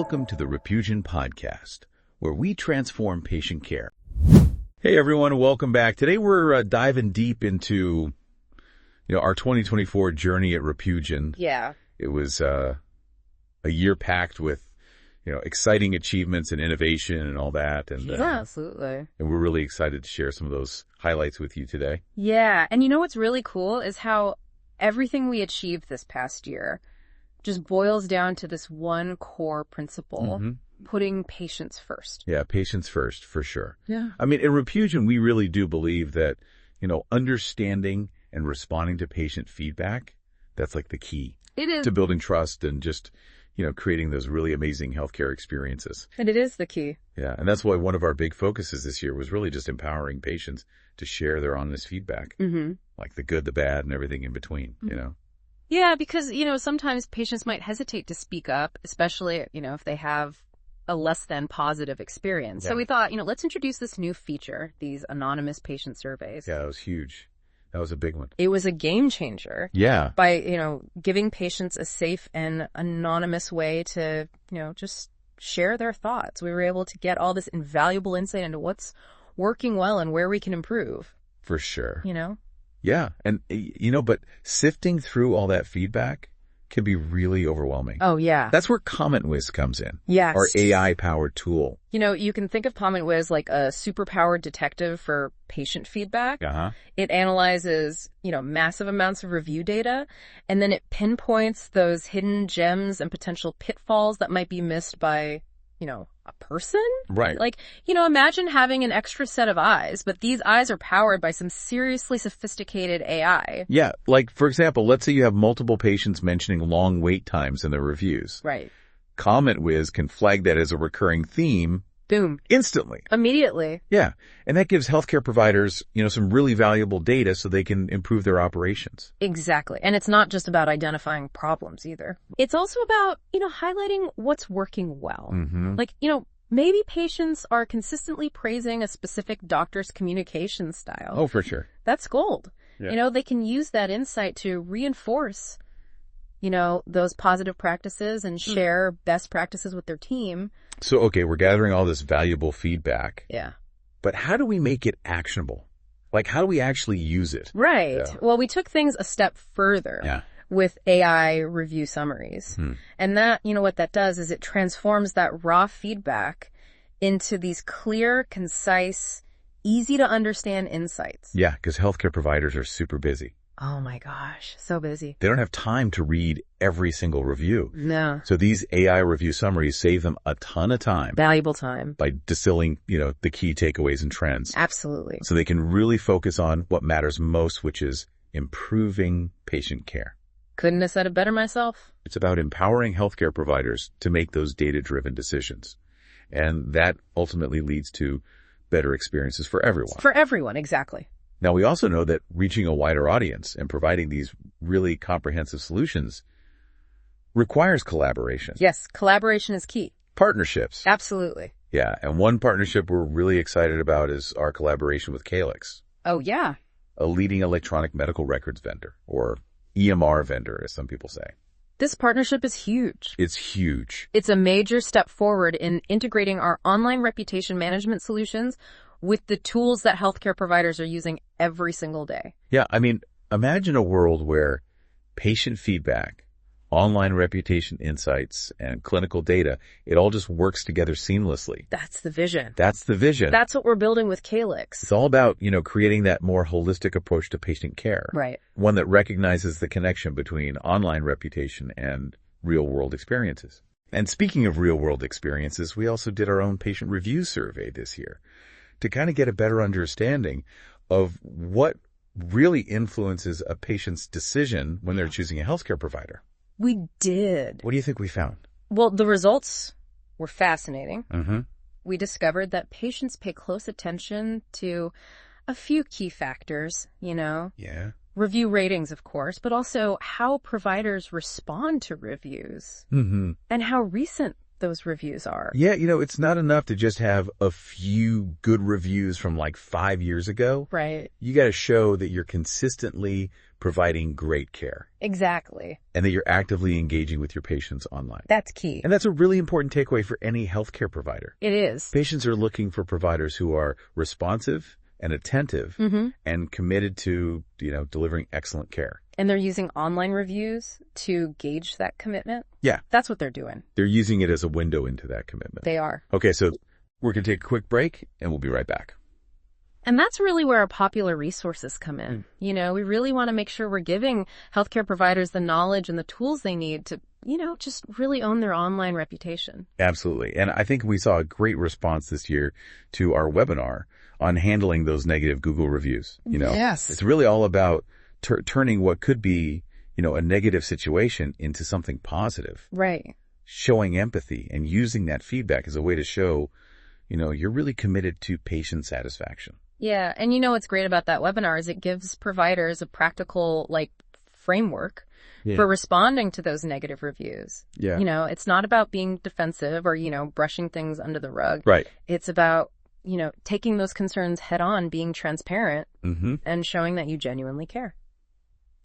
Welcome to the RepuGen podcast, where we transform patient care. Hey everyone, welcome back. Today we're diving deep into our 2024 journey at RepuGen. Yeah. It was a year packed with exciting achievements and innovation and all that. And Yeah, absolutely. And we're really excited to share some of those highlights with you today. Yeah. And you know what's really cool is how everything we achieved this past year just boils down to this one core principle, putting patients first. Yeah, patients first, for sure. Yeah. I mean, in RepuGen, we really do believe that, understanding and responding to patient feedback, that's like the key. It is. To building trust and just, creating those really amazing healthcare experiences. And it is the key. Yeah. And that's why one of our big focuses this year was really just empowering patients to share their honest feedback, like the good, the bad, and everything in between, Yeah, because, sometimes patients might hesitate to speak up, especially, if they have a less than positive experience. Yeah. So we thought, let's introduce this new feature, these anonymous patient surveys. Yeah, that was huge. That was a big one. It was a game changer. Yeah. By, giving patients a safe and anonymous way to, just share their thoughts. We were able to get all this invaluable insight into what's working well and where we can improve. For sure. Yeah. And, but sifting through all that feedback can be really overwhelming. Oh, yeah. That's where CommentWiz comes in. Yes. Our AI-powered tool. You can think of CommentWiz like a superpowered detective for patient feedback. Uh-huh. It analyzes, massive amounts of review data, and then it pinpoints those hidden gems and potential pitfalls that might be missed by, a person. Right. Like, imagine having an extra set of eyes, but these eyes are powered by some seriously sophisticated AI. Yeah. Like, for example, let's say you have multiple patients mentioning long wait times in their reviews. Right. CommentWiz can flag that as a recurring theme. Boom. Instantly. Immediately. Yeah. And that gives healthcare providers, some really valuable data so they can improve their operations. Exactly. And it's not just about identifying problems either. It's also about, highlighting what's working well. Like, maybe patients are consistently praising a specific doctor's communication style. Oh, for sure. That's gold. Yeah. They can use that insight to reinforce, those positive practices and share best practices with their team. So, okay, we're gathering all this valuable feedback. Yeah. But how do we make it actionable? Like, how do we actually use it? Right. Yeah. Well, we took things a step further with AI Review Summaries. And that, what that does is it transforms that raw feedback into these clear, concise, easy to understand insights. Yeah, because healthcare providers are super busy. Oh my gosh, so busy. They don't have time to read every single review. No. So these AI review summaries save them a ton of time. Valuable time. By distilling, the key takeaways and trends. Absolutely. So they can really focus on what matters most, which is improving patient care. Couldn't have said it better myself. It's about empowering healthcare providers to make those data-driven decisions. And that ultimately leads to better experiences for everyone. For everyone, exactly. Now, we also know that reaching a wider audience and providing these really comprehensive solutions requires collaboration. Yes, collaboration is key. Partnerships. Absolutely. Yeah, and one partnership we're really excited about is our collaboration with Calyx. Oh, yeah. A leading electronic medical records vendor, or EMR vendor, as some people say. This partnership is huge. It's huge. It's a major step forward in integrating our online reputation management solutions with the tools that healthcare providers are using every single day. Yeah, I mean, imagine a world where patient feedback, online reputation insights, and clinical data, it all just works together seamlessly. That's the vision. That's the vision. That's what we're building with Calyx. It's all about, creating that more holistic approach to patient care. Right. One that recognizes the connection between online reputation and real-world experiences. And speaking of real-world experiences, we also did our own patient review survey this year to kind of get a better understanding of what really influences a patient's decision when they're choosing a healthcare provider. We did. What do you think we found? Well, the results were fascinating. Mm-hmm. We discovered that patients pay close attention to a few key factors, Yeah. Review ratings, of course, but also how providers respond to reviews Mm-hmm. and how recent those reviews are. Yeah, it's not enough to just have a few good reviews from like 5 years ago. Right. You got to show that you're consistently providing great care. Exactly. And that you're actively engaging with your patients online. That's key. And that's a really important takeaway for any healthcare provider. It is. Patients are looking for providers who are responsive and attentive and committed to, delivering excellent care. And they're using online reviews to gauge that commitment? Yeah. That's what they're doing. They're using it as a window into that commitment. They are. Okay, so we're going to take a quick break, and we'll be right back. And that's really where our popular resources come in. We really want to make sure we're giving healthcare providers the knowledge and the tools they need to, just really own their online reputation. Absolutely. And I think we saw a great response this year to our webinar on handling those negative Google reviews. Yes. It's really all about turning what could be, a negative situation into something positive. Right. Showing empathy and using that feedback as a way to show, you're really committed to patient satisfaction. Yeah. And what's great about that webinar is it gives providers a practical, framework for responding to those negative reviews. Yeah. It's not about being defensive or, brushing things under the rug. Right. It's about, taking those concerns head on, being transparent and showing that you genuinely care.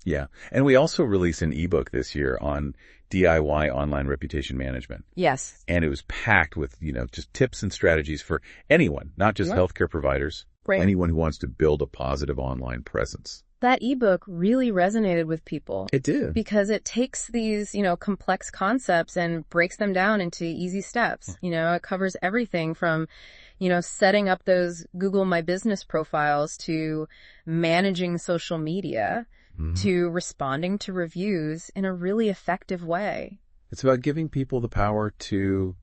Yeah. And we also released an ebook this year on DIY online reputation management. Yes. And it was packed with, just tips and strategies for anyone, not just healthcare providers, anyone who wants to build a positive online presence. That ebook really resonated with people. It did. Because it takes these, complex concepts and breaks them down into easy steps. It covers everything from, setting up those Google My Business profiles to managing social media to responding to reviews in a really effective way. It's about giving people the power to,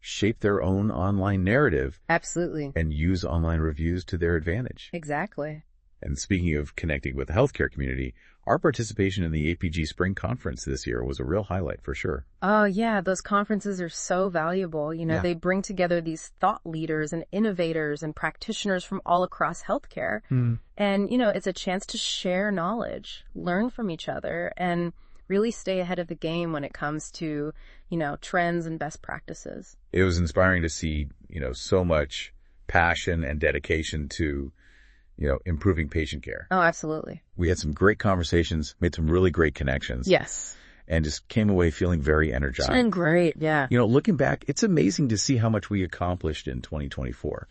shape their own online narrative. Absolutely. And use online reviews to their advantage. Exactly. And speaking of connecting with the healthcare community, our participation in the APG Spring Conference this year was a real highlight for sure. Oh, yeah. Those conferences are so valuable. They bring together these thought leaders and innovators and practitioners from all across healthcare. And, it's a chance to share knowledge, learn from each other, and really stay ahead of the game when it comes to, trends and best practices. It was inspiring to see, so much passion and dedication to improving patient care. Oh, absolutely. We had some great conversations, made some really great connections. Yes. And just came away feeling very energized. And great, yeah. Looking back, it's amazing to see how much we accomplished in 2024.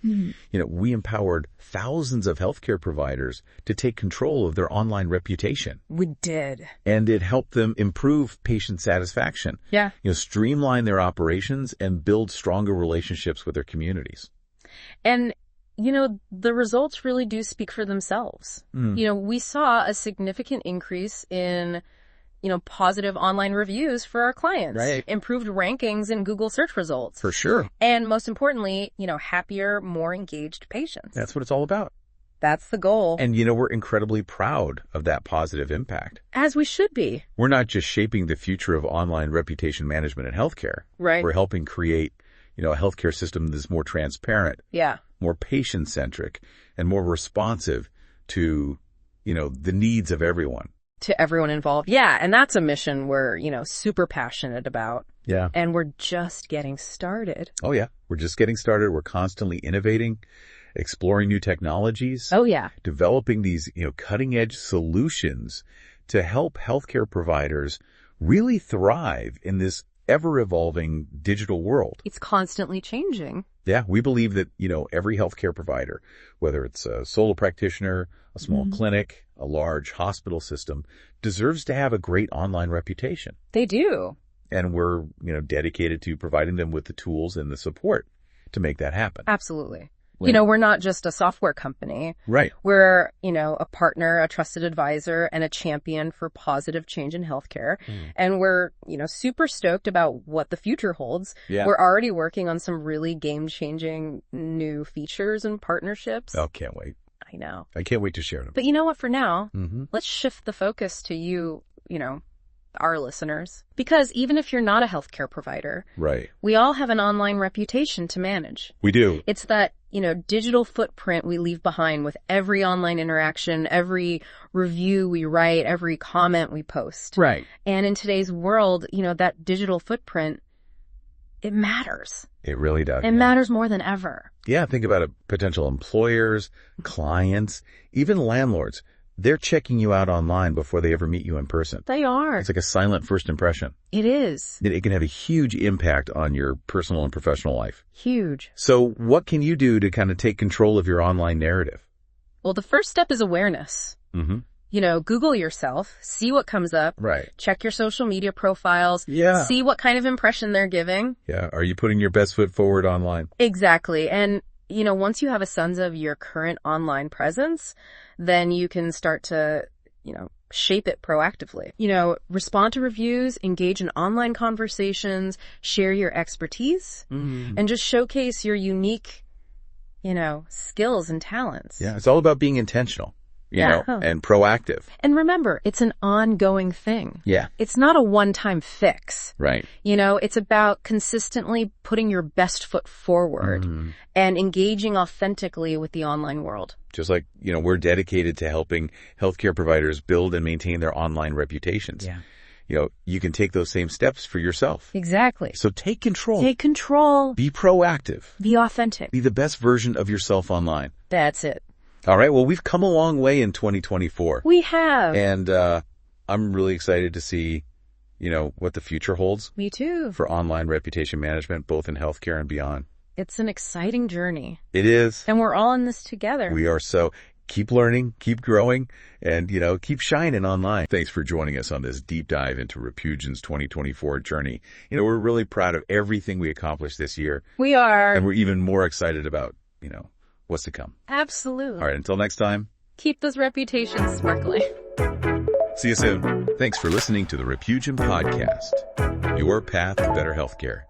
We empowered thousands of healthcare providers to take control of their online reputation. We did. And it helped them improve patient satisfaction. Yeah. Streamline their operations and build stronger relationships with their communities. And the results really do speak for themselves. We saw a significant increase in, positive online reviews for our clients. Right. Improved rankings in Google search results. For sure. And most importantly, happier, more engaged patients. That's what it's all about. That's the goal. And, we're incredibly proud of that positive impact. As we should be. We're not just shaping the future of online reputation management in healthcare. Right. We're helping create, a healthcare system that's more transparent. Yeah. More patient-centric and more responsive to, the needs of everyone. To everyone involved. Yeah. And that's a mission we're, super passionate about. Yeah. And we're just getting started. Oh, yeah. We're just getting started. We're constantly innovating, exploring new technologies. Oh, yeah. Developing these, cutting-edge solutions to help healthcare providers really thrive in this ever-evolving digital world. It's constantly changing. Yeah, we believe that, every healthcare provider, whether it's a solo practitioner, a small clinic, a large hospital system, deserves to have a great online reputation. They do. And we're, dedicated to providing them with the tools and the support to make that happen. Absolutely. We're not just a software company. Right. We're, a partner, a trusted advisor, and a champion for positive change in healthcare. And we're, super stoked about what the future holds. Yeah. We're already working on some really game-changing new features and partnerships. Oh, can't wait. I know. I can't wait to share them. But you know what? For now, let's shift the focus to you, our listeners. Because even if you're not a healthcare provider, right, we all have an online reputation to manage. We do. It's that, digital footprint we leave behind with every online interaction, every review we write, every comment we post. Right. And in today's world, that digital footprint it matters. It really does. It matters more than ever. Yeah, think about it. Potential employers, clients, even landlords. They're checking you out online before they ever meet you in person. They are. It's like a silent first impression. It is. It can have a huge impact on your personal and professional life. Huge. So what can you do to kind of take control of your online narrative? Well, the first step is awareness. Mm-hmm. You know, Google yourself, see what comes up. Right. Check your social media profiles. Yeah. See what kind of impression they're giving. Yeah. Are you putting your best foot forward online? Exactly. And, you know, once you have a sense of your current online presence, then you can start to, you know, shape it proactively. You know, respond to reviews, engage in online conversations, share your expertise, and just showcase your unique, you know, skills and talents. Yeah. It's all about being intentional. You know, and proactive. And remember, it's an ongoing thing. Yeah. It's not a one-time fix. Right. You know, it's about consistently putting your best foot forward and engaging authentically with the online world. Just like, you know, we're dedicated to helping healthcare providers build and maintain their online reputations. Yeah. You know, you can take those same steps for yourself. Exactly. So take control. Take control. Be proactive. Be authentic. Be the best version of yourself online. That's it. All right. Well, we've come a long way in 2024. We have. And I'm really excited to see, you know, what the future holds. Me too. For online reputation management, both in healthcare and beyond. It's an exciting journey. It is. And we're all in this together. We are. So keep learning, keep growing, and, you know, keep shining online. Thanks for joining us on this deep dive into RepuGen's 2024 journey. You know, we're really proud of everything we accomplished this year. We are. And we're even more excited about, you know, what's to come. Absolutely. All right. Until next time. Keep those reputations sparkling. See you soon. Thanks for listening to the RepuGen podcast, your path to better healthcare.